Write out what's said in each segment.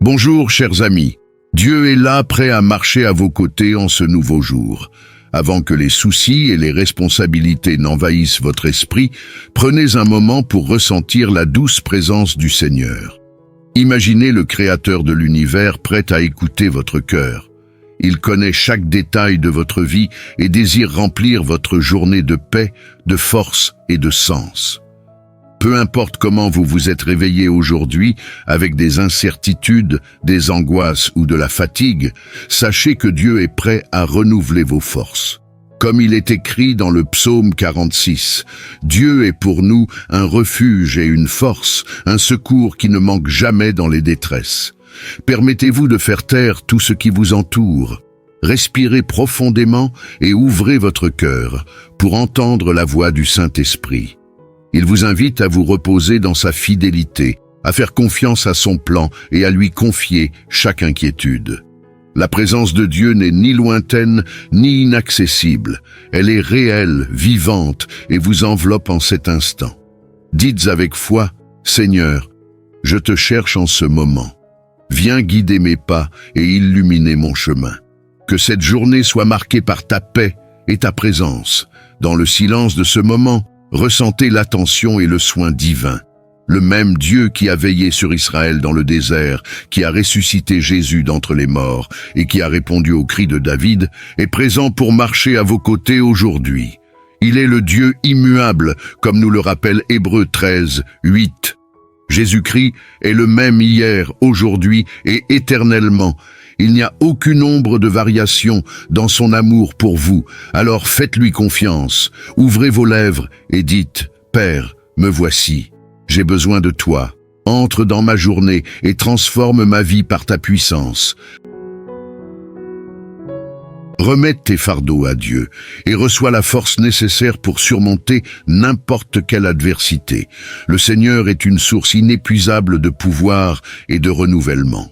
Bonjour chers amis, Dieu est là prêt à marcher à vos côtés en ce nouveau jour. Avant que les soucis et les responsabilités n'envahissent votre esprit, prenez un moment pour ressentir la douce présence du Seigneur. Imaginez le Créateur de l'univers prêt à écouter votre cœur. Il connaît chaque détail de votre vie et désire remplir votre journée de paix, de force et de sens. Peu importe comment vous vous êtes réveillé aujourd'hui, avec des incertitudes, des angoisses ou de la fatigue, sachez que Dieu est prêt à renouveler vos forces. Comme il est écrit dans le psaume 46, Dieu est pour nous un refuge et une force, un secours qui ne manque jamais dans les détresses. Permettez-vous de faire taire tout ce qui vous entoure. Respirez profondément et ouvrez votre cœur pour entendre la voix du Saint-Esprit. Il vous invite à vous reposer dans sa fidélité, à faire confiance à son plan et à lui confier chaque inquiétude. La présence de Dieu n'est ni lointaine ni inaccessible. Elle est réelle, vivante et vous enveloppe en cet instant. Dites avec foi, « Seigneur, je te cherche en ce moment. Viens guider mes pas et illuminer mon chemin. Que cette journée soit marquée par ta paix et ta présence. Dans le silence de ce moment, ressentez l'attention et le soin divin. Le même Dieu qui a veillé sur Israël dans le désert, qui a ressuscité Jésus d'entre les morts et qui a répondu au cri de David, est présent pour marcher à vos côtés aujourd'hui. Il est le Dieu immuable, comme nous le rappelle Hébreux 13, 8. Jésus-Christ est le même hier, aujourd'hui et éternellement. Il n'y a aucune ombre de variation dans son amour pour vous. Alors faites-lui confiance, ouvrez vos lèvres et dites « Père, me voici, j'ai besoin de toi. Entre dans ma journée et transforme ma vie par ta puissance. » Remets tes fardeaux à Dieu et reçois la force nécessaire pour surmonter n'importe quelle adversité. Le Seigneur est une source inépuisable de pouvoir et de renouvellement.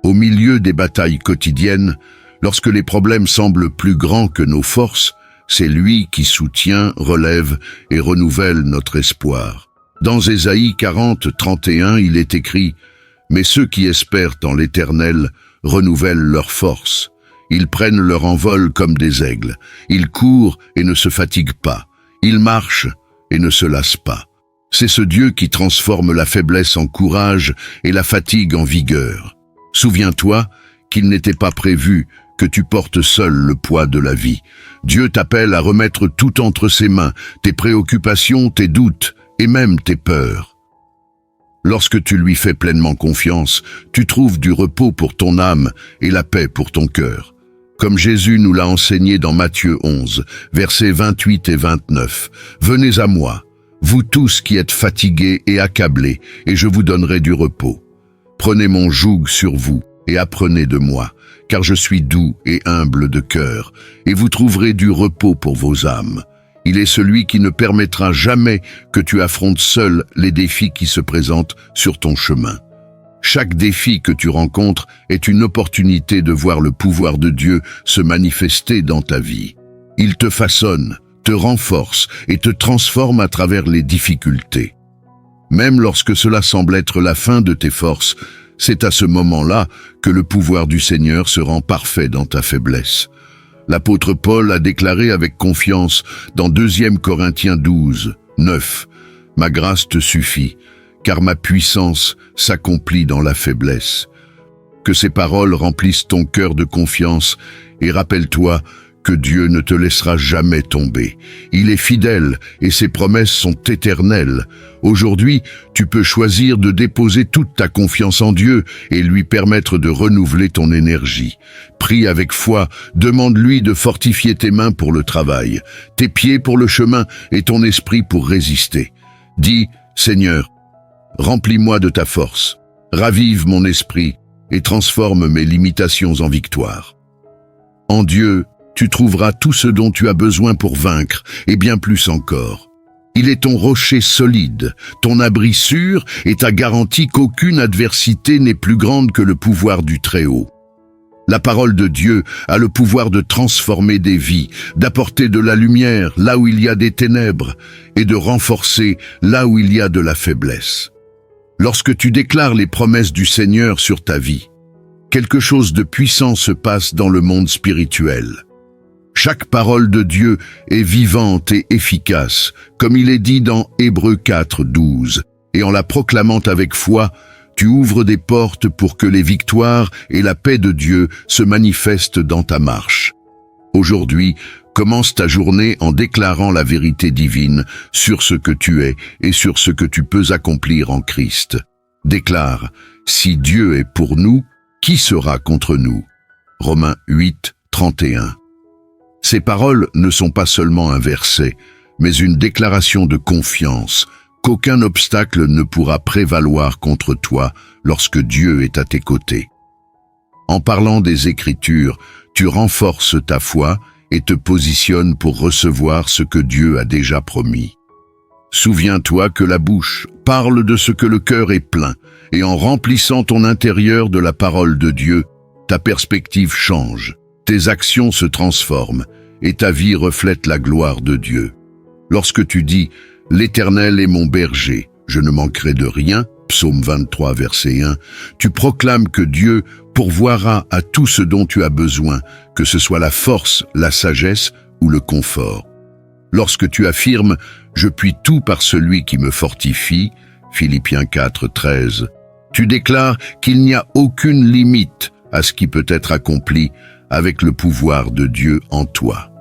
Au milieu des batailles quotidiennes, lorsque les problèmes semblent plus grands que nos forces, c'est lui qui soutient, relève et renouvelle notre espoir. Dans Ésaïe 40, 31, il est écrit « Mais ceux qui espèrent en l'Éternel renouvellent leurs forces. Ils prennent leur envol comme des aigles. Ils courent et ne se fatiguent pas. Ils marchent et ne se lassent pas. » C'est ce Dieu qui transforme la faiblesse en courage et la fatigue en vigueur. Souviens-toi qu'il n'était pas prévu que tu portes seul le poids de la vie. Dieu t'appelle à remettre tout entre ses mains, tes préoccupations, tes doutes et même tes peurs. Lorsque tu lui fais pleinement confiance, tu trouves du repos pour ton âme et la paix pour ton cœur. Comme Jésus nous l'a enseigné dans Matthieu 11, versets 28 et 29. « Venez à moi, vous tous qui êtes fatigués et accablés, et je vous donnerai du repos. Prenez mon joug sur vous et apprenez de moi, car je suis doux et humble de cœur, et vous trouverez du repos pour vos âmes. Il est celui qui ne permettra jamais que tu affrontes seul les défis qui se présentent sur ton chemin. Chaque défi que tu rencontres est une opportunité de voir le pouvoir de Dieu se manifester dans ta vie. Il te façonne, te renforce et te transforme à travers les difficultés. Même lorsque cela semble être la fin de tes forces, c'est à ce moment-là que le pouvoir du Seigneur se rend parfait dans ta faiblesse. L'apôtre Paul a déclaré avec confiance dans 2 Corinthiens 12, 9, « Ma grâce te suffit, car ma puissance s'accomplit dans la faiblesse. » Que ces paroles remplissent ton cœur de confiance et rappelle-toi que Dieu ne te laissera jamais tomber. Il est fidèle et ses promesses sont éternelles. Aujourd'hui, tu peux choisir de déposer toute ta confiance en Dieu et lui permettre de renouveler ton énergie. Prie avec foi, demande-lui de fortifier tes mains pour le travail, tes pieds pour le chemin et ton esprit pour résister. Dis, Seigneur, remplis-moi de ta force, ravive mon esprit et transforme mes limitations en victoire. En Dieu, tu trouveras tout ce dont tu as besoin pour vaincre, et bien plus encore. Il est ton rocher solide, ton abri sûr et ta garantie qu'aucune adversité n'est plus grande que le pouvoir du Très-Haut. La parole de Dieu a le pouvoir de transformer des vies, d'apporter de la lumière là où il y a des ténèbres et de renforcer là où il y a de la faiblesse. Lorsque tu déclares les promesses du Seigneur sur ta vie, quelque chose de puissant se passe dans le monde spirituel. Chaque parole de Dieu est vivante et efficace, comme il est dit dans Hébreux 4, 12, et en la proclamant avec foi, tu ouvres des portes pour que les victoires et la paix de Dieu se manifestent dans ta marche. Aujourd'hui, commence ta journée en déclarant la vérité divine sur ce que tu es et sur ce que tu peux accomplir en Christ. Déclare, si Dieu est pour nous, qui sera contre nous? Romains 8, 31. Ces paroles ne sont pas seulement un verset, mais une déclaration de confiance, qu'aucun obstacle ne pourra prévaloir contre toi lorsque Dieu est à tes côtés. En parlant des Écritures, tu renforces ta foi et te positionnes pour recevoir ce que Dieu a déjà promis. Souviens-toi que la bouche parle de ce que le cœur est plein, et en remplissant ton intérieur de la parole de Dieu, ta perspective change, tes actions se transforment, et ta vie reflète la gloire de Dieu. Lorsque tu dis « L'Éternel est mon berger, je ne manquerai de rien », Psaume 23, verset 1, tu proclames que Dieu pourvoira à tout ce dont tu as besoin, que ce soit la force, la sagesse ou le confort. Lorsque tu affirmes « Je puis tout par celui qui me fortifie », Philippiens 4, 13, tu déclares qu'il n'y a aucune limite à ce qui peut être accompli avec le pouvoir de Dieu en toi.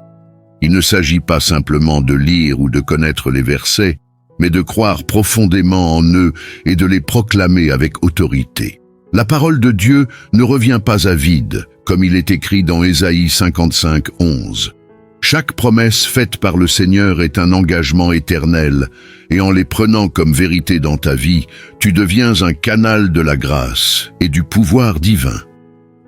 Il ne s'agit pas simplement de lire ou de connaître les versets, mais de croire profondément en eux et de les proclamer avec autorité. La parole de Dieu ne revient pas à vide, comme il est écrit dans Ésaïe 55, 11. Chaque promesse faite par le Seigneur est un engagement éternel, et en les prenant comme vérité dans ta vie, tu deviens un canal de la grâce et du pouvoir divin.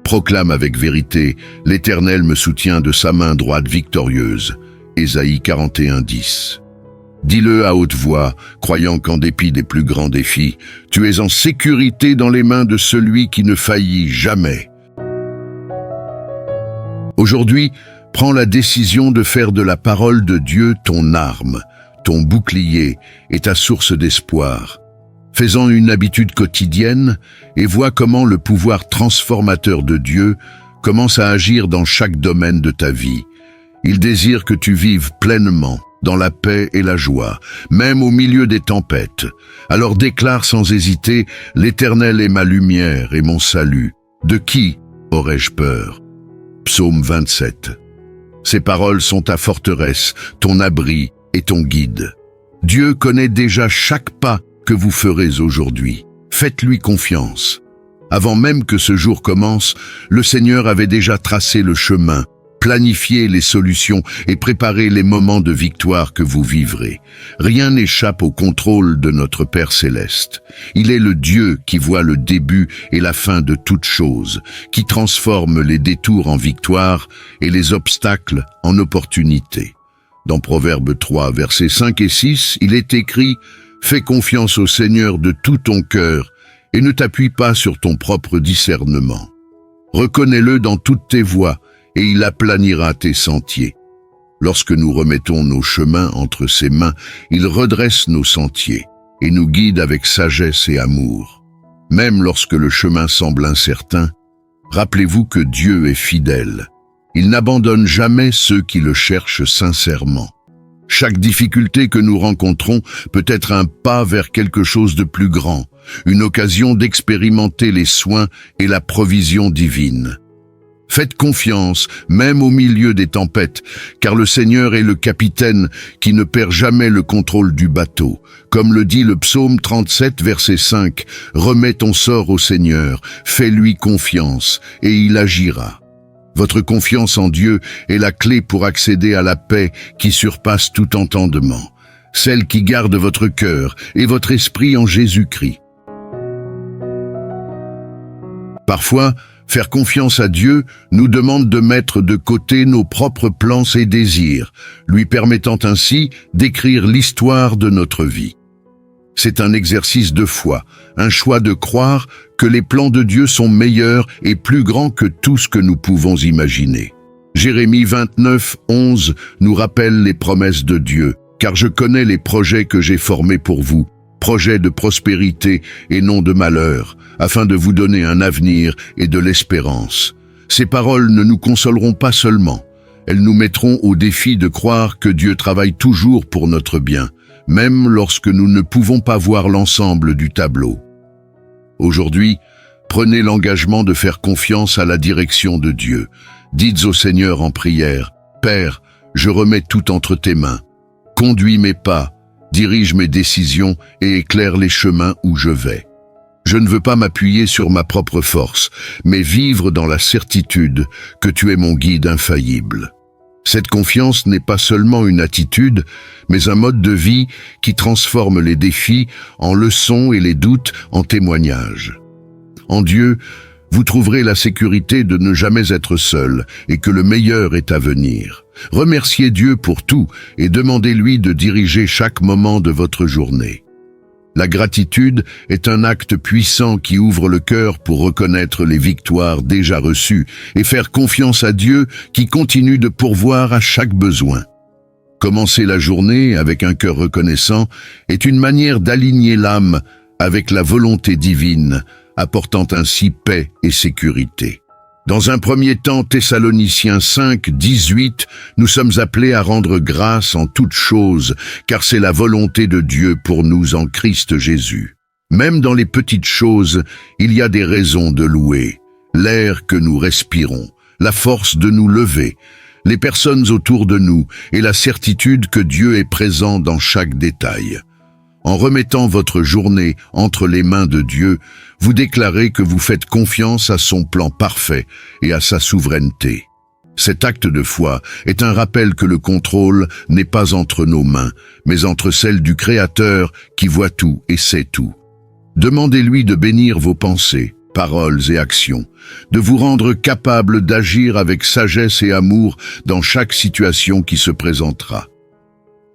Proclame avec vérité, l'Éternel me soutient de sa main droite victorieuse. Ésaïe 41, 10. Dis-le à haute voix, croyant qu'en dépit des plus grands défis, tu es en sécurité dans les mains de celui qui ne faillit jamais. Aujourd'hui, prends la décision de faire de la parole de Dieu ton arme, ton bouclier et ta source d'espoir. Fais-en une habitude quotidienne et vois comment le pouvoir transformateur de Dieu commence à agir dans chaque domaine de ta vie. Il désire que tu vives pleinement dans la paix et la joie, même au milieu des tempêtes. Alors déclare sans hésiter, « L'Éternel est ma lumière et mon salut. De qui aurais-je peur ?» Psaume 27. Ces paroles sont ta forteresse, ton abri et ton guide. Dieu connaît déjà chaque pas que vous ferez aujourd'hui. Faites-lui confiance. Avant même que ce jour commence, le Seigneur avait déjà tracé le chemin, planifié les solutions et préparé les moments de victoire que vous vivrez. Rien n'échappe au contrôle de notre Père Céleste. Il est le Dieu qui voit le début et la fin de toutes choses, qui transforme les détours en victoire et les obstacles en opportunités. Dans Proverbes 3, versets 5 et 6, il est écrit « Fais confiance au Seigneur de tout ton cœur et ne t'appuie pas sur ton propre discernement. Reconnais-le dans toutes tes voies et il aplanira tes sentiers. Lorsque nous remettons nos chemins entre ses mains, il redresse nos sentiers et nous guide avec sagesse et amour. Même lorsque le chemin semble incertain, rappelez-vous que Dieu est fidèle. Il n'abandonne jamais ceux qui le cherchent sincèrement. Chaque difficulté que nous rencontrons peut être un pas vers quelque chose de plus grand, une occasion d'expérimenter les soins et la provision divine. Faites confiance, même au milieu des tempêtes, car le Seigneur est le capitaine qui ne perd jamais le contrôle du bateau. Comme le dit le psaume 37, verset 5, « Remets ton sort au Seigneur, fais-lui confiance, et il agira. » Votre confiance en Dieu est la clé pour accéder à la paix qui surpasse tout entendement, celle qui garde votre cœur et votre esprit en Jésus-Christ. Parfois, faire confiance à Dieu nous demande de mettre de côté nos propres plans et désirs, lui permettant ainsi d'écrire l'histoire de notre vie. C'est un exercice de foi, un choix de croire que les plans de Dieu sont meilleurs et plus grands que tout ce que nous pouvons imaginer. Jérémie 29, 11 nous rappelle les promesses de Dieu, car je connais les projets que j'ai formés pour vous, projet de prospérité et non de malheur, afin de vous donner un avenir et de l'espérance. Ces paroles ne nous consoleront pas seulement, elles nous mettront au défi de croire que Dieu travaille toujours pour notre bien, même lorsque nous ne pouvons pas voir l'ensemble du tableau. Aujourd'hui, prenez l'engagement de faire confiance à la direction de Dieu. Dites au Seigneur en prière, « Père, je remets tout entre tes mains. Conduis mes pas, dirige mes décisions et éclaire les chemins où je vais. Je ne veux pas m'appuyer sur ma propre force, mais vivre dans la certitude que tu es mon guide infaillible. » Cette confiance n'est pas seulement une attitude, mais un mode de vie qui transforme les défis en leçons et les doutes en témoignages. En Dieu, vous trouverez la sécurité de ne jamais être seul et que le meilleur est à venir. Remerciez Dieu pour tout et demandez-lui de diriger chaque moment de votre journée. La gratitude est un acte puissant qui ouvre le cœur pour reconnaître les victoires déjà reçues et faire confiance à Dieu qui continue de pourvoir à chaque besoin. Commencer la journée avec un cœur reconnaissant est une manière d'aligner l'âme avec la volonté divine, apportant ainsi paix et sécurité. Dans un premier temps, Thessaloniciens 5, 18, nous sommes appelés à rendre grâce en toutes choses, car c'est la volonté de Dieu pour nous en Christ Jésus. Même dans les petites choses, il y a des raisons de louer. L'air que nous respirons, la force de nous lever, les personnes autour de nous et la certitude que Dieu est présent dans chaque détail. En remettant votre journée entre les mains de Dieu, vous déclarez que vous faites confiance à son plan parfait et à sa souveraineté. Cet acte de foi est un rappel que le contrôle n'est pas entre nos mains, mais entre celles du Créateur qui voit tout et sait tout. Demandez-lui de bénir vos pensées, paroles et actions, de vous rendre capable d'agir avec sagesse et amour dans chaque situation qui se présentera.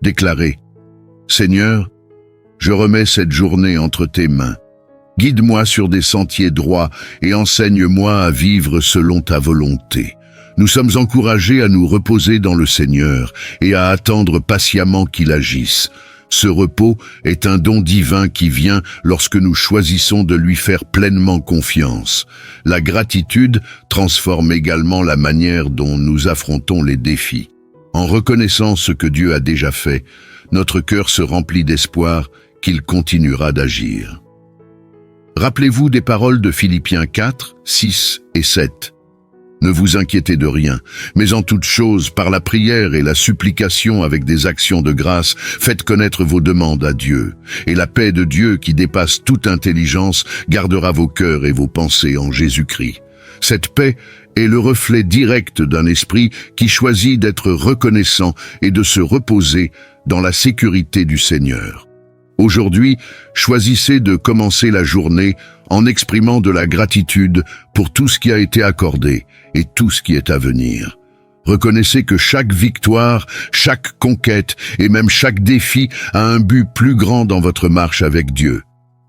Déclarez, « Seigneur, je remets cette journée entre tes mains. Guide-moi sur des sentiers droits et enseigne-moi à vivre selon ta volonté. » Nous sommes encouragés à nous reposer dans le Seigneur et à attendre patiemment qu'il agisse. Ce repos est un don divin qui vient lorsque nous choisissons de lui faire pleinement confiance. La gratitude transforme également la manière dont nous affrontons les défis. En reconnaissant ce que Dieu a déjà fait, notre cœur se remplit d'espoir qu'il continuera d'agir. Rappelez-vous des paroles de Philippiens 4, 6 et 7. Ne vous inquiétez de rien, mais en toute chose, par la prière et la supplication avec des actions de grâce, faites connaître vos demandes à Dieu. Et la paix de Dieu qui dépasse toute intelligence gardera vos cœurs et vos pensées en Jésus-Christ. Cette paix est le reflet direct d'un esprit qui choisit d'être reconnaissant et de se reposer dans la sécurité du Seigneur. Aujourd'hui, choisissez de commencer la journée en exprimant de la gratitude pour tout ce qui a été accordé et tout ce qui est à venir. Reconnaissez que chaque victoire, chaque conquête et même chaque défi a un but plus grand dans votre marche avec Dieu.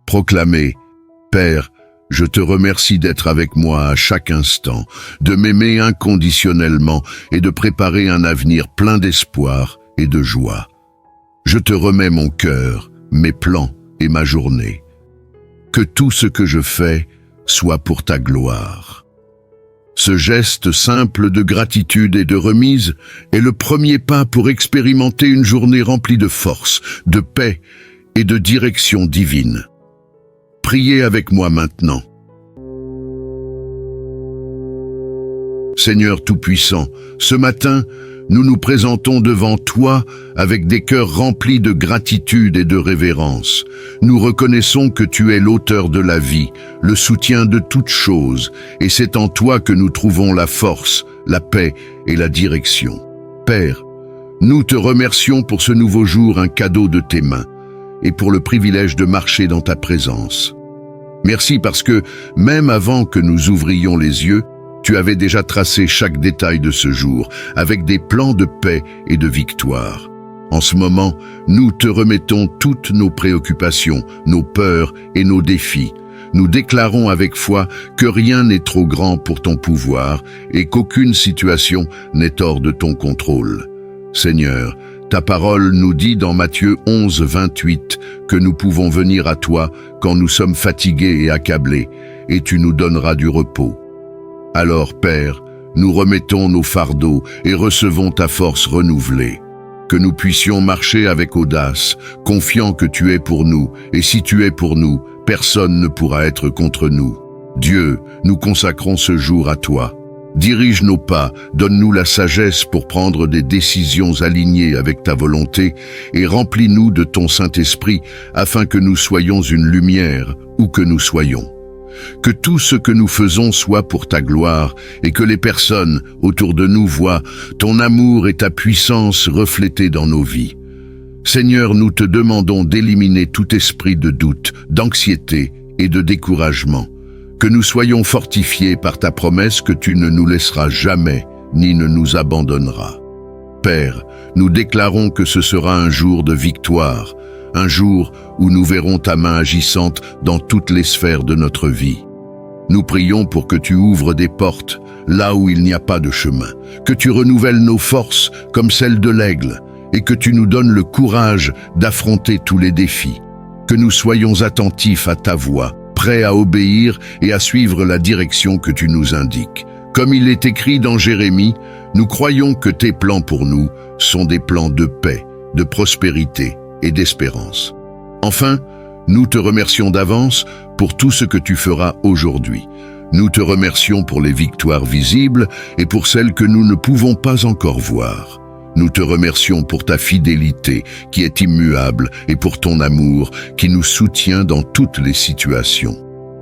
Proclamez, « Père, je te remercie d'être avec moi à chaque instant, de m'aimer inconditionnellement et de préparer un avenir plein d'espoir et de joie. Je te remets mon cœur, mes plans et ma journée. Que tout ce que je fais soit pour ta gloire. » Ce geste simple de gratitude et de remise est le premier pas pour expérimenter une journée remplie de force, de paix et de direction divine. Priez avec moi maintenant. Seigneur Tout-Puissant, ce matin, nous nous présentons devant toi avec des cœurs remplis de gratitude et de révérence. Nous reconnaissons que tu es l'auteur de la vie, le soutien de toutes choses, et c'est en toi que nous trouvons la force, la paix et la direction. Père, nous te remercions pour ce nouveau jour, un cadeau de tes mains, et pour le privilège de marcher dans ta présence. Merci parce que, même avant que nous ouvrions les yeux, tu avais déjà tracé chaque détail de ce jour, avec des plans de paix et de victoire. En ce moment, nous te remettons toutes nos préoccupations, nos peurs et nos défis. Nous déclarons avec foi que rien n'est trop grand pour ton pouvoir et qu'aucune situation n'est hors de ton contrôle. Seigneur, Ta parole nous dit dans Matthieu 11, 28 que nous pouvons venir à toi quand nous sommes fatigués et accablés, et tu nous donneras du repos. Alors, Père, nous remettons nos fardeaux et recevons ta force renouvelée. Que nous puissions marcher avec audace, confiant que tu es pour nous, et si tu es pour nous, personne ne pourra être contre nous. Dieu, nous consacrons ce jour à toi. Dirige nos pas, donne-nous la sagesse pour prendre des décisions alignées avec ta volonté et remplis-nous de ton Saint-Esprit afin que nous soyons une lumière où que nous soyons. Que tout ce que nous faisons soit pour ta gloire et que les personnes autour de nous voient ton amour et ta puissance reflétés dans nos vies. Seigneur, nous te demandons d'éliminer tout esprit de doute, d'anxiété et de découragement. Que nous soyons fortifiés par ta promesse que tu ne nous laisseras jamais ni ne nous abandonneras. Père, nous déclarons que ce sera un jour de victoire, un jour où nous verrons ta main agissante dans toutes les sphères de notre vie. Nous prions pour que tu ouvres des portes là où il n'y a pas de chemin, que tu renouvelles nos forces comme celles de l'aigle et que tu nous donnes le courage d'affronter tous les défis. Que nous soyons attentifs à ta voix, prêts à obéir et à suivre la direction que tu nous indiques. Comme il est écrit dans Jérémie, nous croyons que tes plans pour nous sont des plans de paix, de prospérité et d'espérance. Enfin, nous te remercions d'avance pour tout ce que tu feras aujourd'hui. Nous te remercions pour les victoires visibles et pour celles que nous ne pouvons pas encore voir. Nous te remercions pour ta fidélité qui est immuable et pour ton amour qui nous soutient dans toutes les situations.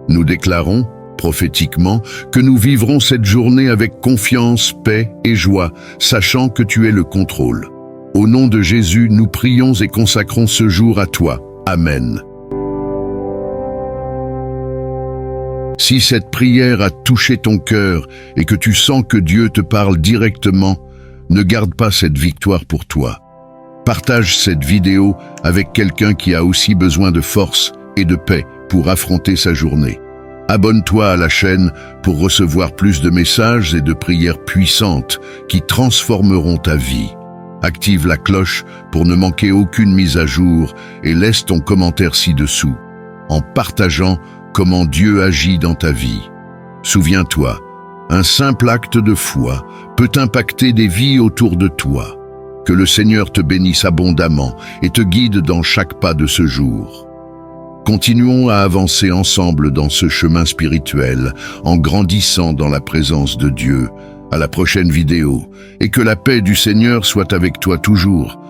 Nous déclarons, prophétiquement, que nous vivrons cette journée avec confiance, paix et joie, sachant que tu es le contrôle. Au nom de Jésus, nous prions et consacrons ce jour à toi. Amen. Si cette prière a touché ton cœur et que tu sens que Dieu te parle directement, ne garde pas cette victoire pour toi. Partage cette vidéo avec quelqu'un qui a aussi besoin de force et de paix pour affronter sa journée. Abonne-toi à la chaîne pour recevoir plus de messages et de prières puissantes qui transformeront ta vie. Active la cloche pour ne manquer aucune mise à jour et laisse ton commentaire ci-dessous en partageant comment Dieu agit dans ta vie. Souviens-toi, un simple acte de foi peut impacter des vies autour de toi. Que le Seigneur te bénisse abondamment et te guide dans chaque pas de ce jour. Continuons à avancer ensemble dans ce chemin spirituel, en grandissant dans la présence de Dieu. À la prochaine vidéo, et que la paix du Seigneur soit avec toi toujours.